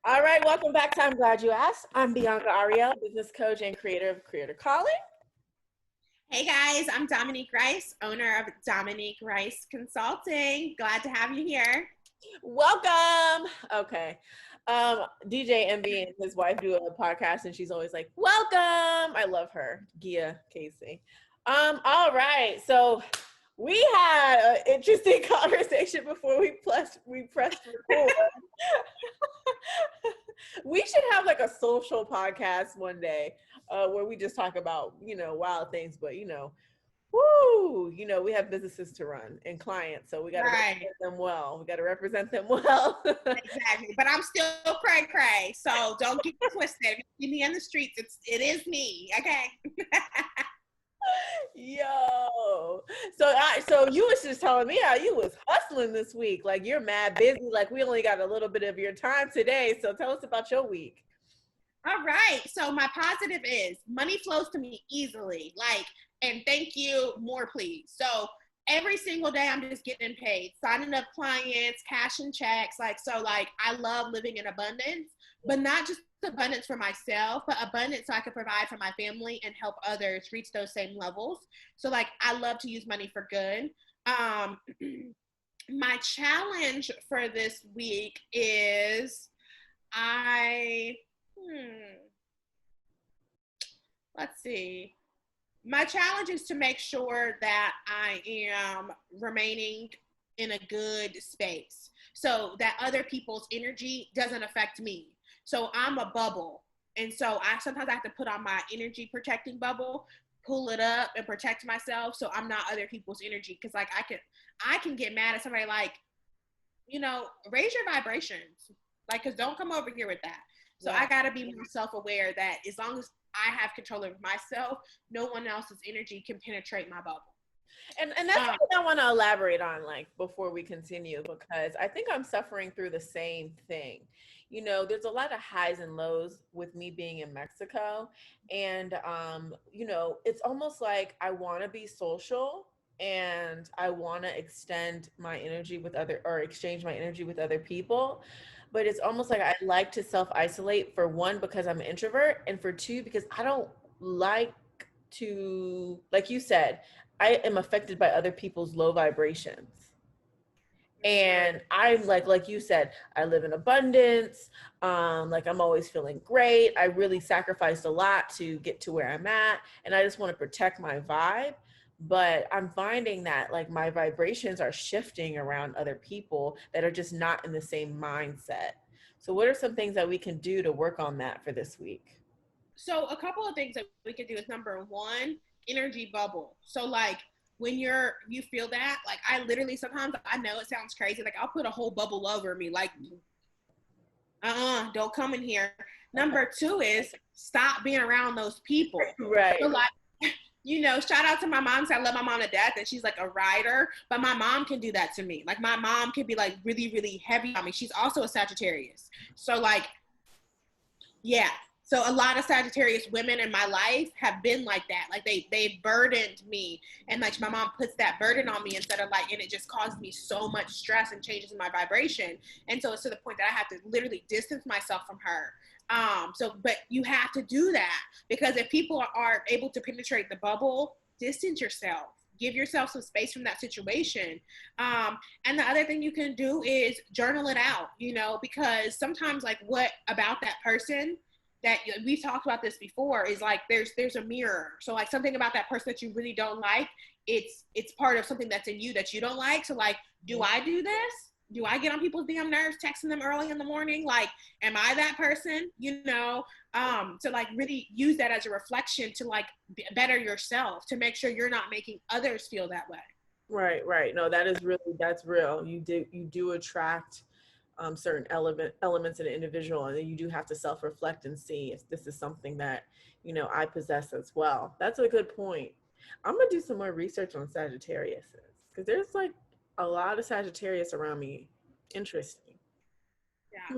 All right, welcome back to I'm Glad You Asked. I'm Bianca Ariel, business coach and creator of Creator Calling. Hey guys, I'm Dominique Rice, owner of Dominique Rice Consulting. Glad to have you here. Welcome. Okay. DJ MB and his wife do a podcast and she's always like, welcome. I love her, Gia Casey. All right. So we had an interesting conversation before we pressed record. We should have like a social podcast one day where we just talk about, wild things, but we have businesses to run and clients, so we got to represent them well. We got to represent them well. Exactly. But I'm still cray, so don't get twisted. If you see me in the streets, it is me. Okay. Yo. So you was just telling me how you was hustling this week. Like you're mad busy. Like we only got a little bit of your time today. So tell us about your week. All right. So my positive is money flows to me easily. And thank you, more please. So every single day I'm just getting paid, signing up clients, cashing checks. I love living in abundance, but not just abundance for myself, but abundance so I can provide for my family and help others reach those same levels. So I love to use money for good. My challenge for this week is let's see. My challenge is to make sure that I am remaining in a good space so that other people's energy doesn't affect me. So I'm a bubble. And so I sometimes have to put on my energy protecting bubble, pull it up and protect myself so I'm not other people's energy. Cause I can get mad at somebody raise your vibrations. Cause don't come over here with that. So I gotta be more self-aware that as long as I have control over myself, no one else's energy can penetrate my bubble. And that's something I want to elaborate on, before we continue, because I think I'm suffering through the same thing. There's a lot of highs and lows with me being in Mexico. And, it's almost like I want to be social and I want to extend my energy with exchange my energy with other people. But it's almost like I like to self-isolate, for one, because I'm an introvert, and for two, because I don't like to, like you said, I am affected by other people's low vibrations. And I'm like you said, I live in abundance. I'm always feeling great. I really sacrificed a lot to get to where I'm at. And I just want to protect my vibe. But I'm finding that my vibrations are shifting around other people that are just not in the same mindset. So what are some things that we can do to work on that for this week? So a couple of things that we could do is, number one, energy bubble. So when you feel that, I literally, sometimes, I know it sounds crazy, I'll put a whole bubble over me, don't come in here. Number two is stop being around those people. Right. So shout out to my mom, because I love my mom to death, and she's a rider, but my mom can do that to me. My mom can be really, really heavy on me. She's also a Sagittarius. So yeah. So a lot of Sagittarius women in my life have been like that. They've burdened me, and my mom puts that burden on me instead of and it just causes me so much stress and changes in my vibration. And so it's to the point that I have to literally distance myself from her. But you have to do that, because if people are able to penetrate the bubble, distance yourself. Give yourself some space from that situation. And the other thing you can do is journal it out, because sometimes what about that person that we've talked about this before is there's a mirror. So something about that person that you really don't like, it's part of something that's in you that you don't like. So do I do this? Do I get on people's damn nerves, texting them early in the morning? Am I that person? To really use that as a reflection to better yourself, to make sure you're not making others feel that way. Right. No, that's real. You do attract certain elements in an individual, and then you do have to self-reflect and see if this is something that I possess as well. That's a good point. I'm gonna do some more research on Sagittarius, because there's a lot of Sagittarius around me. Interesting. Yeah.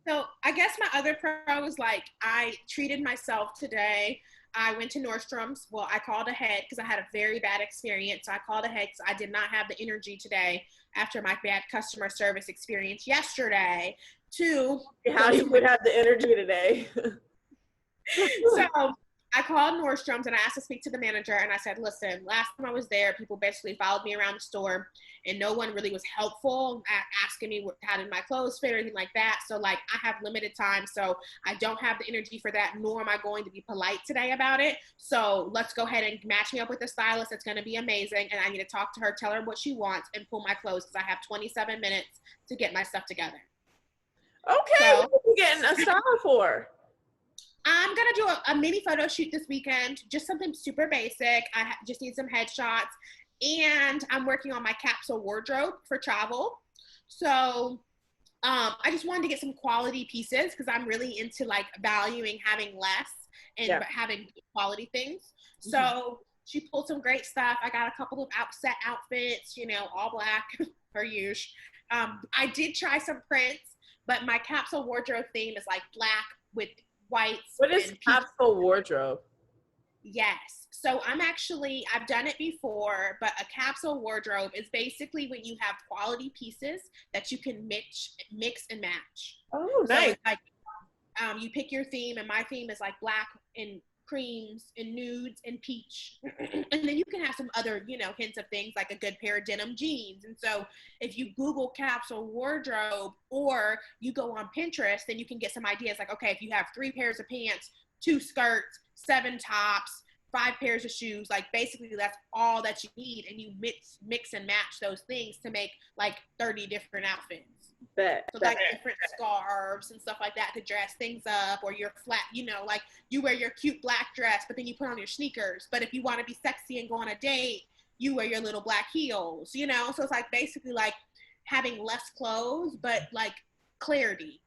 So I guess my other pro is like I treated myself today. I went to Nordstrom's. Well, I called ahead because I had a very bad experience. So I called ahead because I did not have the energy today after my bad customer service experience yesterday to How you would have the energy today. So I called Nordstrom's and I asked to speak to the manager, and I said, listen, last time I was there, people basically followed me around the store and no one really was helpful at asking me how did my clothes fit or anything like that. So like I have limited time, so I don't have the energy for that, nor am I going to be polite today about it. So let's go ahead and match me up with a stylist. It's going to be amazing. And I need to talk to her, tell her what she wants, and pull my clothes because I have 27 minutes to get my stuff together. Okay, so, what are you getting a style for? I'm going to do a mini photo shoot this weekend, just something super basic. I just need some headshots. And I'm working on my capsule wardrobe for travel. So I just wanted to get some quality pieces because I'm really into like valuing having less and having quality things. So she pulled some great stuff. I got a couple of set outfits, you know, all black per usual. I did try some prints, but my capsule wardrobe theme is like black with whites. What is capsule wardrobe? Yes. So I've done it before, but a capsule wardrobe is basically when you have quality pieces that you can mix and match. Oh, nice. So it's like you pick your theme, and my theme is like black and creams and nudes and peach. And then you can have some other, you know, hints of things like a good pair of denim jeans. And so if you Google capsule wardrobe or you go on Pinterest, then you can get some ideas like, okay, if you have 3 pairs of pants, 2 skirts, 7 tops, 5 pairs of shoes, like basically that's all that you need. And you mix and match those things to make like 30 different outfits. So like different scarves and stuff like that to dress things up, or your flat, you know, like you wear your cute black dress, but then you put on your sneakers. But if you want to be sexy and go on a date, you wear your little black heels, you know? So it's like basically like having less clothes, but like clarity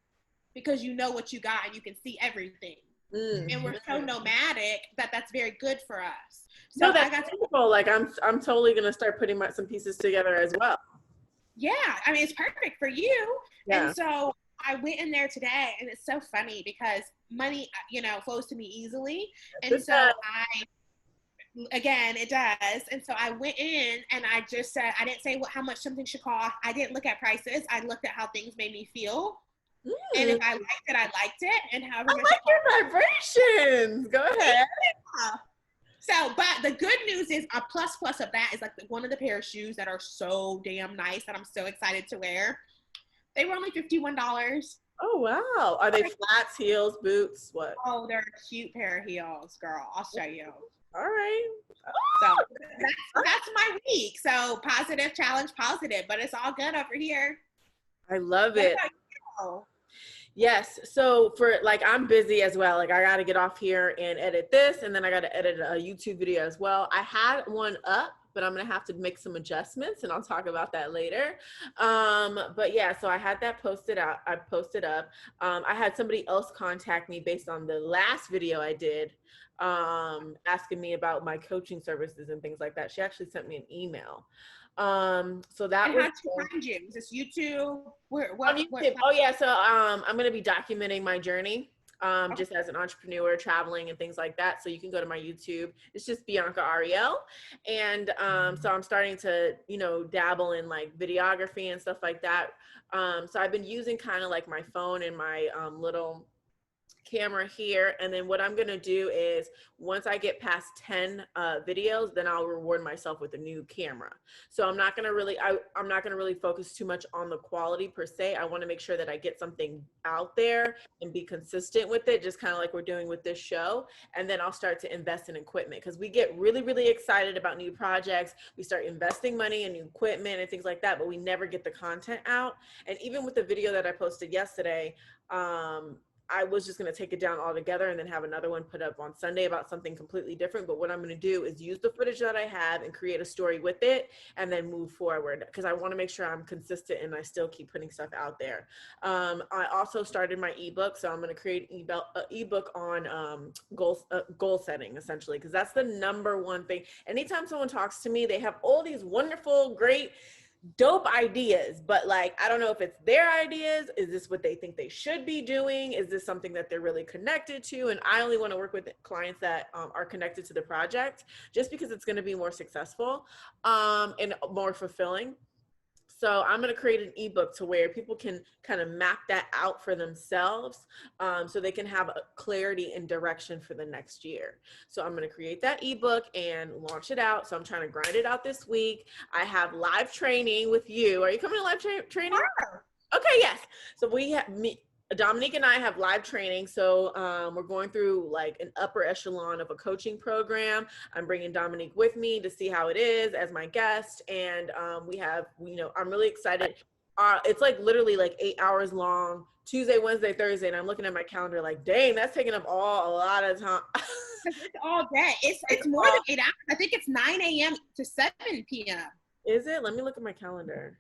because you know what you got and you can see everything. And we're so nomadic that that's very good for us. So no, that's beautiful. Like I'm totally going to start putting some pieces together as well. Yeah, I mean, it's perfect for you. Yeah. And so I went in there today, and it's so funny because money, you know, flows to me easily. And so it does. And so I went in and I just said, I didn't say how much something should cost. I didn't look at prices. I looked at how things made me feel. And if I liked it, I liked it. And however much I like your vibrations. Go ahead. Yeah. So, but the good news is a plus of that is like one of the pair of shoes that are so damn nice that I'm so excited to wear. They were only $51. Oh, wow. Are they flats, heels, boots? What? Oh, they're a cute pair of heels, girl. I'll show you. All right. So that's my week. So positive, challenge positive, but it's all good over here. I love it. Yes. So for like, I'm busy as well. Like I got to get off here and edit this, and then I got to edit a YouTube video as well. I had one up, but I'm going to have to make some adjustments, and I'll talk about that later. But yeah, so I had that posted out. I posted up. I had somebody else contact me based on the last video I did, asking me about my coaching services and things like that. She actually sent me an email. So that was. How to find you? Is this YouTube? What? Oh yeah. So I'm going to be documenting my journey. Just as an entrepreneur traveling and things like that. So you can go to my YouTube. It's just Bianca Ariel. And so I'm starting to, you know, dabble in like videography and stuff like that. So I've been using kind of like my phone and my little camera here. And then what I'm going to do is once I get past 10 videos, then I'll reward myself with a new camera. So I'm not going to really, I'm not going to really focus too much on the quality per se. I want to make sure that I get something out there and be consistent with it, just kind of like we're doing with this show. And then I'll start to invest in equipment because we get really, really excited about new projects. We start investing money in new equipment and things like that, but we never get the content out. And even with the video that I posted yesterday, I was just going to take it down altogether and then have another one put up on Sunday about something completely different. But what I'm going to do is use the footage that I have and create a story with it and then move forward because I want to make sure I'm consistent and I still keep putting stuff out there. I also started my ebook. So I'm going to create an ebook on goal setting essentially, because that's the number one thing. Anytime someone talks to me, they have all these wonderful, great dope ideas, but like, I don't know if it's their ideas. Is this what they think they should be doing? Is this something that they're really connected to? And I only want to work with clients that are connected to the project, just because it's going to be more successful and more fulfilling. So I'm going to create an ebook to where people can kind of map that out for themselves, so they can have a clarity and direction for the next year. So I'm going to create that ebook and launch it out. So I'm trying to grind it out this week. I have live training with you. Are you coming to live training? Sure. Okay, yes. So we have Dominique and I have live training. So we're going through like an upper echelon of a coaching program. I'm bringing Dominique with me to see how it is as my guest. And we have, I'm really excited. It's like literally like 8 hours long, Tuesday, Wednesday, Thursday. And I'm looking at my calendar like, dang, that's taking up a lot of time. It's all day. It's more than 8 hours. I think it's 9 a.m. to 7 p.m. Is it? Let me look at my calendar.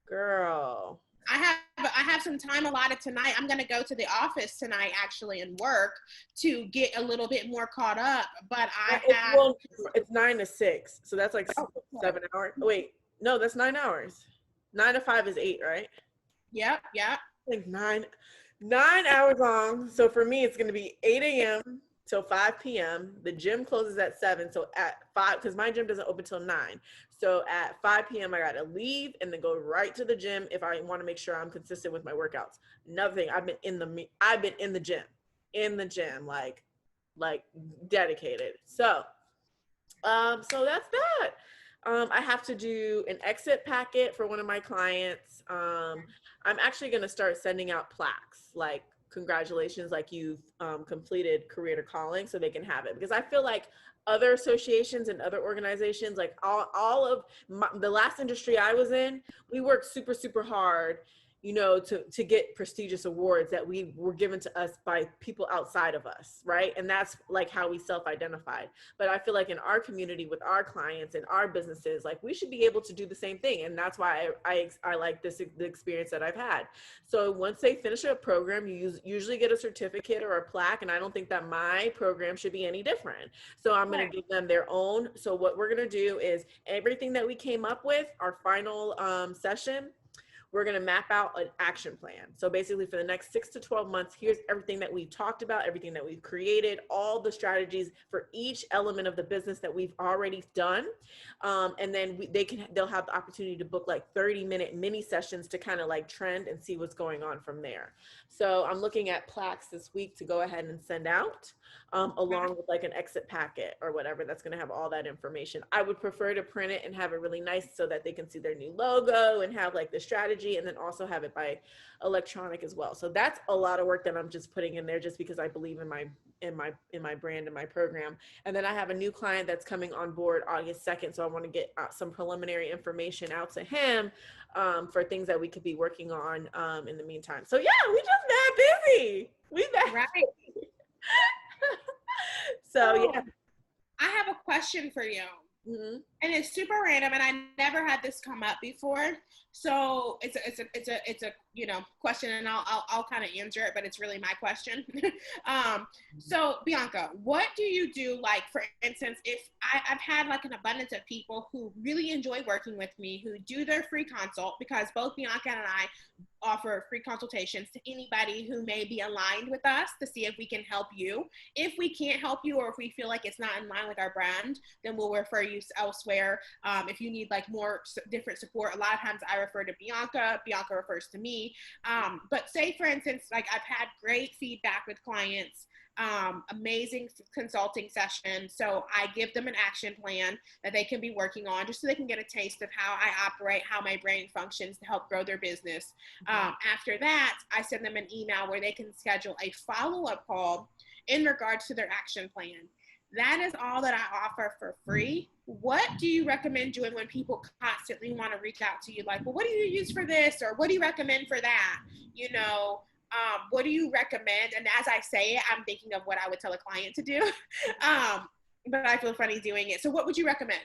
Girl. I have some time allotted tonight. I'm going to go to the office tonight actually and work to get a little bit more caught up. But it's 9 to 6, so that's like 7 hours. Wait, no, that's 9 hours. 9 to 5 is 8, right? Yep. Like 9 hours long. So for me, it's going to be 8 a.m. till 5 p.m. The gym closes at 7, so at 5, because my gym doesn't open till 9. So at 5 p.m. I got to leave and then go right to the gym if I want to make sure I'm consistent with my workouts. Another thing, I've been in the gym, like dedicated. So that's that. I have to do an exit packet for one of my clients. I'm actually going to start sending out plaques, like congratulations, like you've completed career to calling, so they can have it. Because I feel like other associations and other organizations, like all of the last industry I was in, we worked super, super hard, to get prestigious awards that we were given to us by people outside of us, right? And that's like how we self-identified. But I feel like in our community with our clients and our businesses, like we should be able to do the same thing. And that's why I like the experience that I've had. So once they finish a program, you usually get a certificate or a plaque. And I don't think that my program should be any different. So I'm going to give them their own. So what we're going to do is everything that we came up with, our final session, we're going to map out an action plan. So basically for the next 6 to 12 months, here's everything that we've talked about, everything that we've created, all the strategies for each element of the business that we've already done. And then they'll have the opportunity to book like 30-minute mini sessions to kind of like trend and see what's going on from there. So I'm looking at plaques this week to go ahead and send out, along with like an exit packet or whatever that's going to have all that information. I would prefer to print it and have it really nice so that they can see their new logo and have like the strategy, and then also have it by electronic as well. So that's a lot of work that I'm just putting in there just because I believe in my brand and my program. And then I have a new client that's coming on board August 2nd. So I want to get some preliminary information out to him for things that we could be working on in the meantime. So yeah, we just that busy. We that right. So yeah. I have a question for you. Mm-hmm. And it's super random, and I never had this come up before. So it's a question, and I'll kind of answer it, but it's really my question. So Bianca, what do you do? Like, for instance, if I've had like an abundance of people who really enjoy working with me, who do their free consult, because both Bianca and I offer free consultations to anybody who may be aligned with us to see if we can help you. If we can't help you, or if we feel like it's not in line with our brand, then we'll refer you elsewhere. If you need like more different support, a lot of times I refer to Bianca refers to me. But say for instance, like I've had great feedback with clients, amazing consulting session. So I give them an action plan that they can be working on just so they can get a taste of how I operate, how my brain functions to help grow their business. After that, I send them an email where they can schedule a follow-up call in regards to their action plan. That is all that I offer for free. What do you recommend doing when people constantly want to reach out to you? Like, well, what do you use for this? Or what do you recommend for that? What do you recommend? And as I say it, I'm thinking of what I would tell a client to do. But I feel funny doing it. So what would you recommend?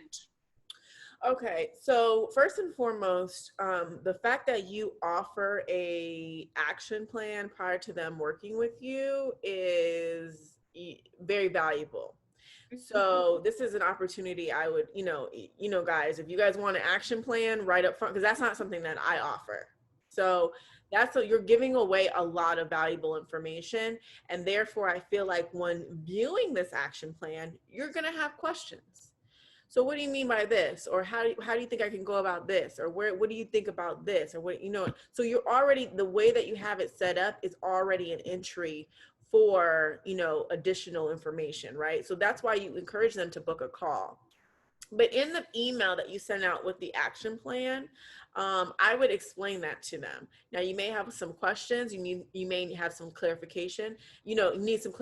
Okay, so first and foremost, the fact that you offer a action plan prior to them working with you is very valuable. So this is an opportunity I would, guys, if you guys want an action plan right up front, because that's not something that I offer. So that's so you're giving away a lot of valuable information. And therefore, I feel like when viewing this action plan, you're going to have questions. So what do you mean by this? Or how do you think I can go about this? Or what do you think about this? Or so you're already, the way that you have it set up is already an entry for, additional information, right? So that's why you encourage them to book a call. But in the email that you send out with the action plan, I would explain that to them. Now you may have some questions. You may have some clarification. You need some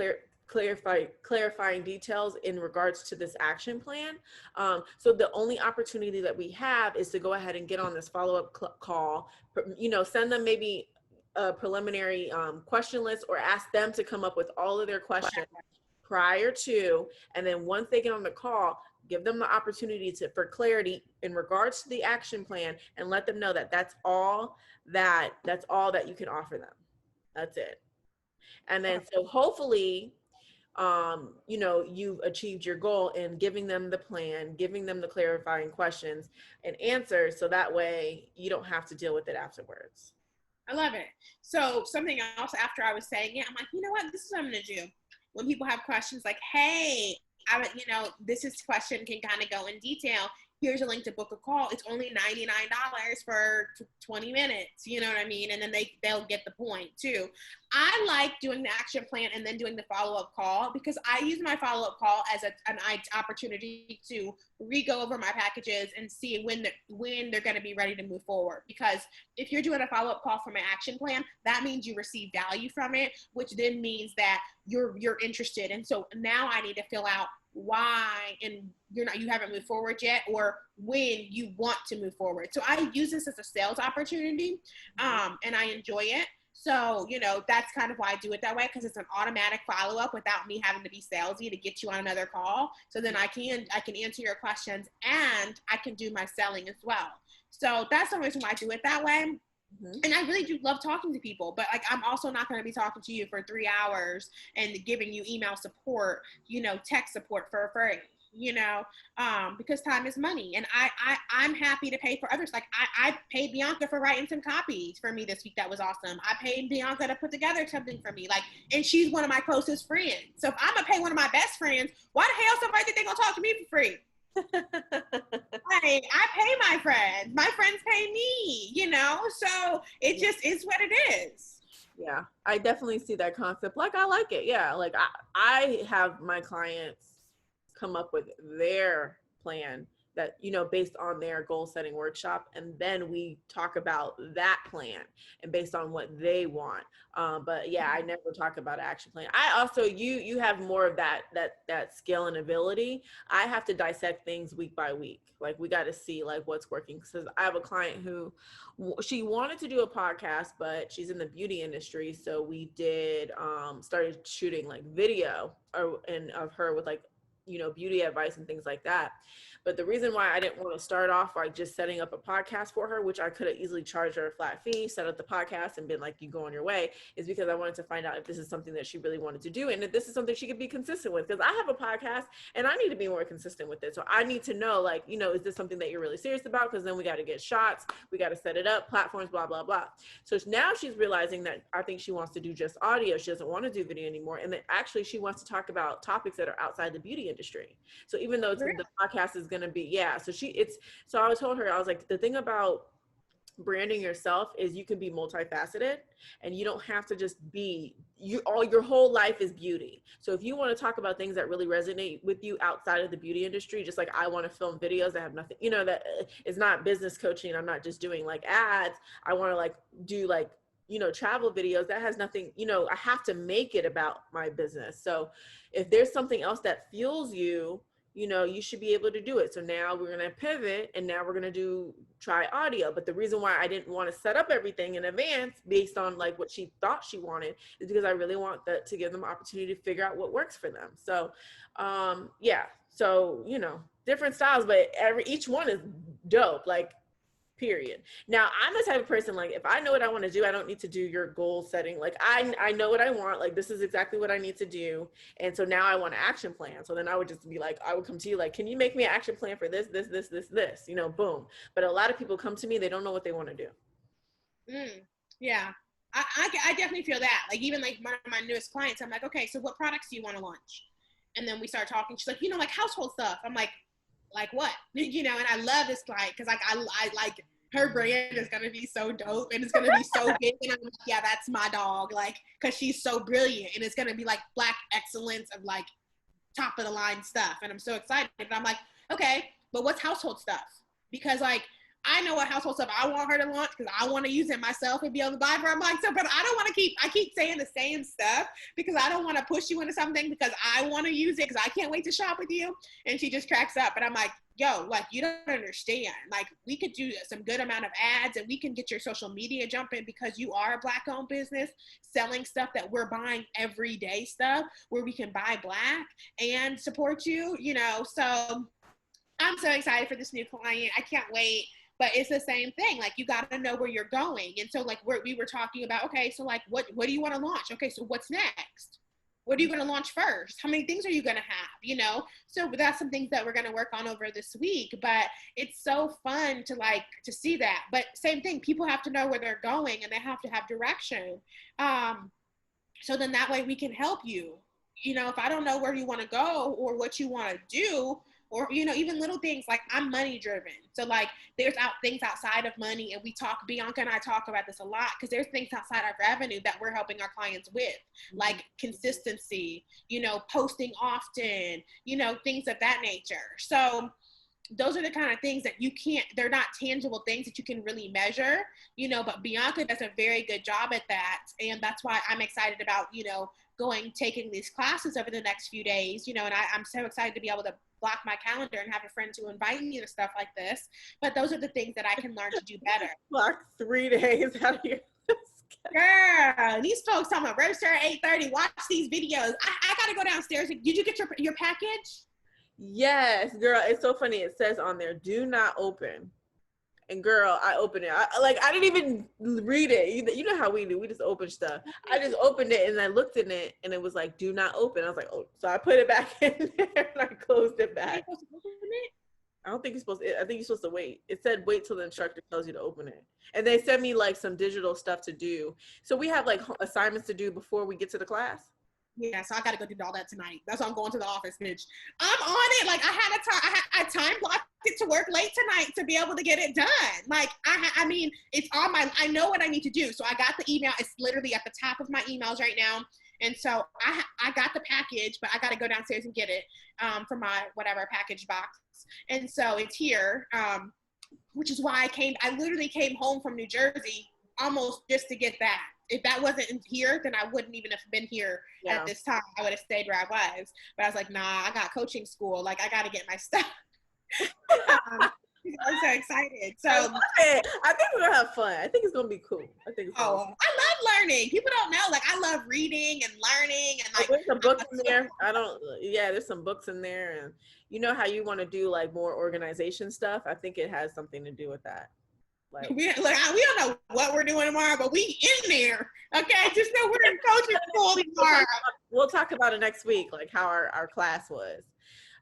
clarifying details in regards to this action plan. So the only opportunity that we have is to go ahead and get on this follow-up call. Send them maybe a preliminary question list, or ask them to come up with all of their questions prior to, and then once they get on the call, give them the opportunity for clarity in regards to the action plan, and let them know that that's all that you can offer them. That's it. And then so hopefully, you've achieved your goal in giving them the plan, giving them the clarifying questions and answers, so that way you don't have to deal with it afterwards. I love it. So something else after I was saying it, I'm like, you know what? This is what I'm going to do. When people have questions like, hey, this question can kind of go in detail. Here's a link to book a call. It's only $99 for 20 minutes. You know what I mean? And then they'll get the point too. I like doing the action plan and then doing the follow-up call, because I use my follow-up call as an opportunity to re-go over my packages and see when they're going to be ready to move forward. Because if you're doing a follow-up call for my action plan, that means you receive value from it, which then means that you're interested. And so now I need to fill out why and you haven't moved forward yet, or when you want to move forward. So I use this as a sales opportunity, and I enjoy it. So, that's kind of why I do it that way, because it's an automatic follow-up without me having to be salesy to get you on another call. So then I can answer your questions and I can do my selling as well. So that's the reason why I do it that way. Mm-hmm. And I really do love talking to people, but I'm also not going to be talking to you for 3 hours and giving you email support, tech support for free, because time is money. And I'm happy to pay for others. Like I paid Bianca for writing some copies for me this week. That was awesome. I paid Bianca to put together something for me. And she's one of my closest friends. So if I'm going to pay one of my best friends, why the hell somebody think they're going to talk to me for free? I pay my friends. My friends pay me, so it just is what it is. Yeah, I definitely see that concept. I like it. Yeah, I have my clients come up with their plan that, based on their goal setting workshop. And then we talk about that plan and based on what they want. But yeah, I never talk about an action plan. I also, you have more of that skill and ability. I have to dissect things week by week. We got to see what's working. Because I have a client who, she wanted to do a podcast, but she's in the beauty industry. So we did, started shooting video of her with beauty advice and things like that. But the reason why I didn't want to start off just setting up a podcast for her, which I could have easily charged her a flat fee, set up the podcast and been you go on your way, is because I wanted to find out if this is something that she really wanted to do and if this is something she could be consistent with. Because I have a podcast and I need to be more consistent with it. So I need to know, is this something that you're really serious about? Because then we got to get shots, we got to set it up, platforms, blah, blah, blah. So now she's realizing that I think she wants to do just audio. She doesn't want to do video anymore. And then actually she wants to talk about topics that are outside the beauty industry. So even though the podcast is going to be, so I told her, I was like, the thing about branding yourself is you can be multifaceted and you don't have to just be your whole life is beauty. So if you want to talk about things that really resonate with you outside of the beauty industry, just like I want to film videos that have nothing, that is not business coaching. I'm not just doing ads. I want to do travel videos that has nothing, I have to make it about my business. So if there's something else that fuels you, you should be able to do it. So now we're going to pivot and now we're going to try audio. But the reason why I didn't want to set up everything in advance based on what she thought she wanted is because I really want to give them an opportunity to figure out what works for them. So, so, different styles, but each one is dope. period. Now, I'm the type of person, like, if I know what I want to do, I don't need to do your goal setting. Like, I know what I want. Like, this is exactly what I need to do. And so now I want an action plan. So then I would just be like, I would come to you like, can you make me an action plan for this, this, you know, boom. But a lot of people come to me, they don't know what they want to do. Yeah. I definitely feel that. Like, even like one of my newest clients, I'm like, okay, so what products do you want to launch? And then we start talking. She's like, you know, like household stuff. I'm like what? You know, and I love this client because like I like her brand is gonna be so dope and it's gonna be so big. And I'm like, yeah, that's my dog. Like, because she's so brilliant and it's gonna be like Black excellence of like top of the line stuff. And I'm so excited. And I'm like, okay, but what's household stuff? Because like I know what household stuff I want her to launch because I want to use it myself and be able to buy for. I'm like, so, but I don't want to I keep saying the same stuff because I don't want to push you into something because I want to use it because I can't wait to shop with you. And she just cracks up. And I'm like, yo, like, you don't understand. Like, we could do some good amount of ads and we can get your social media jumping because you are a Black owned business selling stuff that we're buying everyday stuff where we can buy Black and support you, you know. So I'm so excited for this new client. I can't wait. But it's the same thing. Like, you got to know where you're going. And so like we were talking about, okay, so like, what do you want to launch? Okay, so what's next? What are you going to launch first? How many things are you going to have? You know? So that's some things that we're going to work on over this week, but it's so fun to see that. But same thing, people have to know where they're going and they have to have direction. So then that way we can help you. You know, if I don't know where you want to go or what you want to do, or, you know, even little things like I'm money driven. So like there's things outside of money, and Bianca and I talk about this a lot because there's things outside of revenue that we're helping our clients with, like consistency, you know, posting often, you know, things of that nature. So those are the kind of things that they're not tangible things that you can really measure, you know, but Bianca does a very good job at that. And that's why I'm excited about, you know, taking these classes over the next few days, you know, and I'm so excited to be able to block my calendar and have a friend to invite me to stuff like this. But those are the things that I can learn to do better. Block 3 days out of your Girl, these folks talking about register at 8:30, watch these videos. I gotta go downstairs. Did you get your package? Yes, girl. It's so funny. It says on there, do not open. And girl, I opened it. I didn't even read it. You know how we do. We just open stuff. I just opened it and I looked in it and it was like, do not open. I was like, oh, so I put it back in there and I closed it back. I don't think you're supposed to. I think you're supposed to wait. It said wait till the instructor tells you to open it. And they sent me like some digital stuff to do. So we have like assignments to do before we get to the class. Yeah, so I got to go do all that tonight. That's why I'm going to the office, bitch. I'm on it. Like I time blocked it to work late tonight to be able to get it done. Like I mean, it's on I know what I need to do. So I got the email. It's literally at the top of my emails right now. And so I got the package, but I got to go downstairs and get it from my whatever package box. And so it's here, which is why I literally came home from New Jersey almost just to get that. If that wasn't here, then I wouldn't even have been here at this time. I would have stayed where I was. But I was like, nah, I got coaching school. Like, I got to get my stuff. I'm so excited. So I think we're going to have fun. I think it's going to be cool. I love learning. People don't know. Like, I love reading and learning. And like, there's some books in there. There's some books in there. And you know how you want to do like more organization stuff? I think it has something to do with that. Like, we don't know what we're doing tomorrow, but we in there. Okay, just know we're in coaching school tomorrow. We'll talk about it next week, like how our class was.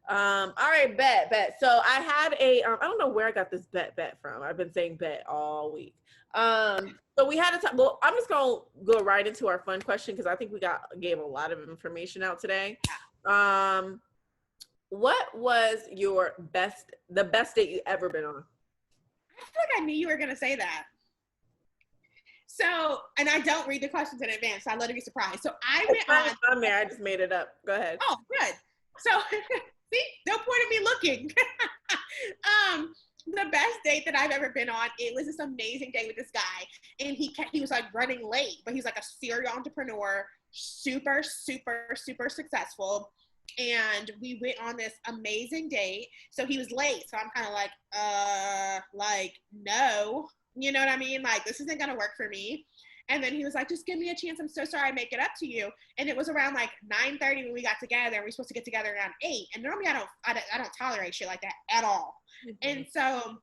All right, bet. So I had I don't know where I got this bet from. I've been saying bet all week. So we had a time. Well, I'm just gonna go right into our fun question because I think we gave a lot of information out today. What was the best date you ever been on? I feel like I knew you were going to say that. So, and I don't read the questions in advance, so I let her be surprised. So I went on there. I just made it up. Go ahead. Oh, good. So, see, no point in me looking. The best date that I've ever been on, it was this amazing day with this guy. And he was like running late, but he's like a serial entrepreneur, super, super, super successful. And we went on this amazing date. So he was late. So I'm kind of like, no, you know what I mean? Like, this isn't going to work for me. And then he was like, just give me a chance. I'm so sorry I make it up to you. And it was around like 9:30 when we got together. We were supposed to get together around 8. And normally I don't tolerate shit like that at all. Mm-hmm. And so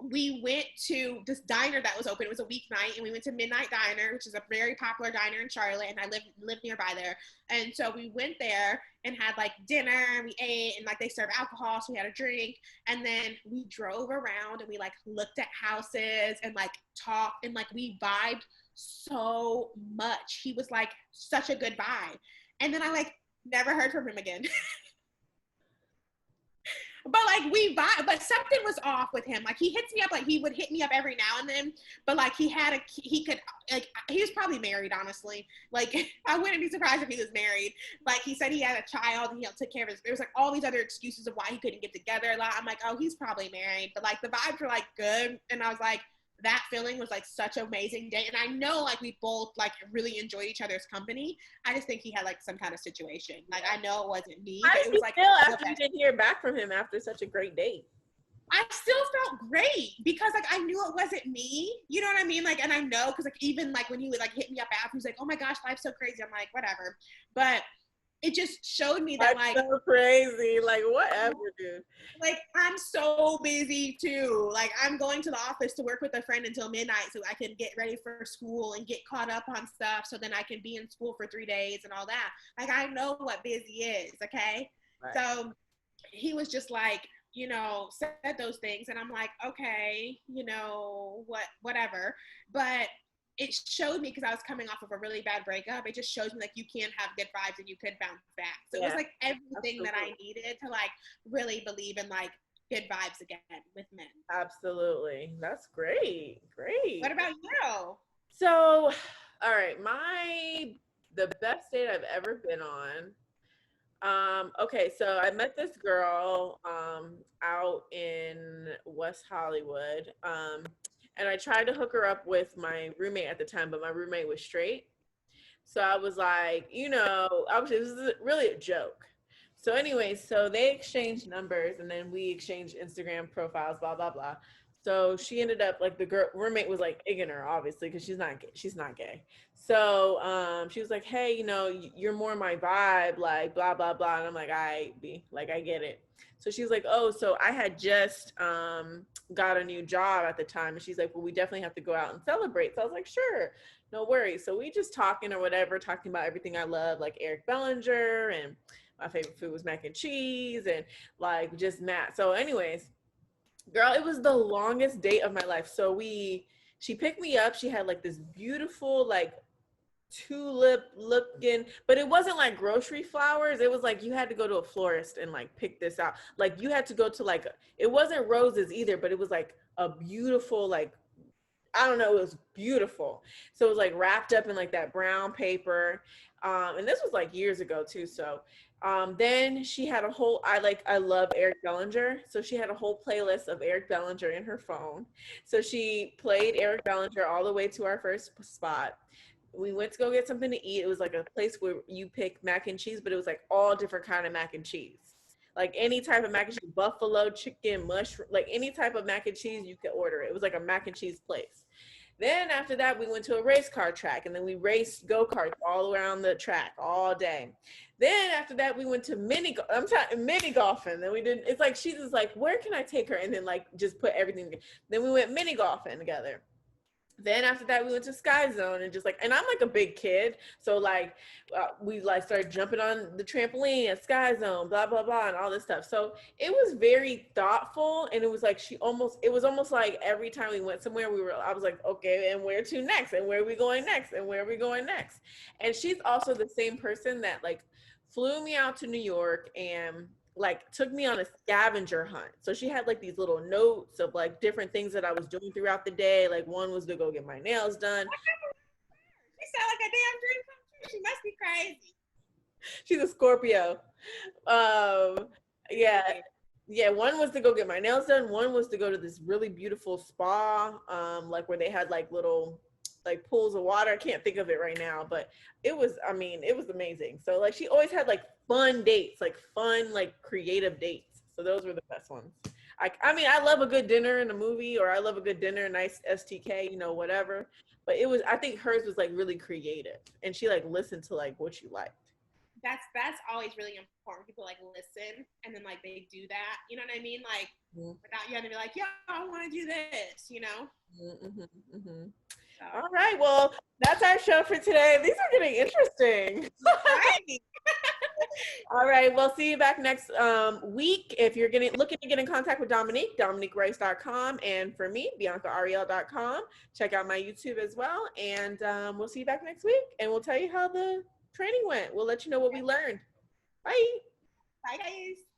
we went to this diner that was open. It was a weeknight, and we went to Midnight Diner, which is a very popular diner in Charlotte, and I live nearby there. And so we went there and had like dinner, and we ate, and like they served alcohol, so we had a drink. And then we drove around and we like looked at houses and like talked, and like we vibed so much. He was like such a good vibe. And then I like never heard from him again. But like but something was off with him. Like he hits me up, like he would hit me up every now and then. But like he was probably married, honestly. Like I wouldn't be surprised if he was married. Like he said he had a child and he took care of his. There was like all these other excuses of why he couldn't get together. Like, I'm like, oh, he's probably married. But like the vibes were like good, and I was like, that feeling was like such an amazing day. And I know like we both like really enjoyed each other's company. I just think he had like some kind of situation. Like I know it wasn't me. How But did it you was like feel after you didn't hear back from him after such a great date? I still felt great because like I knew it wasn't me. You know what I mean? Like, and I know because like even like when he would like hit me up after, he was like, "Oh my gosh, life's so crazy." I'm like, whatever. But it just showed me that Life's like so crazy, like whatever, dude. like I'm so busy too. Like I'm going to the office to work with a friend until midnight so I can get ready for school and get caught up on stuff so then I can be in school for 3 days and all that. Like I know what busy is, okay? Right. So he was just like, you know, said those things, and I'm like, okay, you know, whatever. But it showed me, because I was coming off of a really bad breakup, it just shows me like you can have good vibes and you could bounce back. So it was like everything that I needed to like really believe in like good vibes again with men. Absolutely. That's great. Great. What about you? So, all right, the best date I've ever been on. Okay, so I met this girl out in West Hollywood. And I tried to hook her up with my roommate at the time, but my roommate was straight. So I was like, it was really a joke. So anyways, so they exchanged numbers, and then we exchanged Instagram profiles, blah, blah, blah. So she ended up like the girl roommate was like egging her, obviously, because she's not gay. So she was like, hey, you're more my vibe, like blah, blah, blah. And I'm like, I get it. So she was like, oh, so I had just got a new job at the time. And she's like, well, we definitely have to go out and celebrate. So I was like, sure, no worries. So we just talking or whatever, talking about everything I love, like Eric Bellinger, and my favorite food was mac and cheese, and like just Matt. So anyways, girl, it was the longest date of my life. So she picked me up. She had like this beautiful, like tulip looking, but it wasn't like grocery flowers. It was like you had to go to a florist and like pick this out. Like you had to go to like, it wasn't roses either, but it was like a beautiful, like, I don't know, it was beautiful. So it was like wrapped up in like that brown paper. And this was like years ago too. So then she had I love Eric Bellinger. So she had a whole playlist of Eric Bellinger in her phone. So she played Eric Bellinger all the way to our first spot. We went to go get something to eat. It was like a place where you pick mac and cheese, but it was like all different kind of mac and cheese. Like any type of mac and cheese, buffalo, chicken, mushroom, like any type of mac and cheese you could order. It was like a mac and cheese place. Then after that, we went to a race car track, and then we raced go-karts all around the track all day. Then after that, we went to mini golfing. Then it's like, she's just like, where can I take her? And then like, just put everything together. Then we went mini golfing together. Then after that, we went to Sky Zone, and just like, and I'm like a big kid. So like, we like started jumping on the trampoline at Sky Zone, blah, blah, blah, and all this stuff. So it was very thoughtful. And it was like, it was almost like every time we went somewhere, I was like, okay, and where to next? And where are we going next? And where are we going next? And she's also the same person that like flew me out to New York and like took me on a scavenger hunt. So she had like these little notes of like different things that I was doing throughout the day. Like one was to go get my nails done. She sound like a damn dream come true. She must be crazy. She's a Scorpio. Yeah. One was to go get my nails done. One was to go to this really beautiful spa, like where they had like little like pools of water. I can't think of it right now, but it was amazing. So like she always had like fun dates, like fun, like creative dates. So those were the best ones. I love a good dinner in a movie, or I love a good dinner, nice STK, whatever. But I think hers was like really creative, and she like listened to like what you liked. that's always really important. People like listen and then like they do that. You know what I mean? Like without you having to be like, yeah, I want to do this. You know. Mm-hmm, mm-hmm. So, All right. Well, that's our show for today. These are getting interesting. right. All right. We'll see you back next week. If you're looking to get in contact with Dominique, DominiqueRice.com. And for me, BiancaAriel.com. Check out my YouTube as well. And we'll see you back next week. And we'll tell you how the training went. We'll let you know what we learned. Bye. Bye, guys.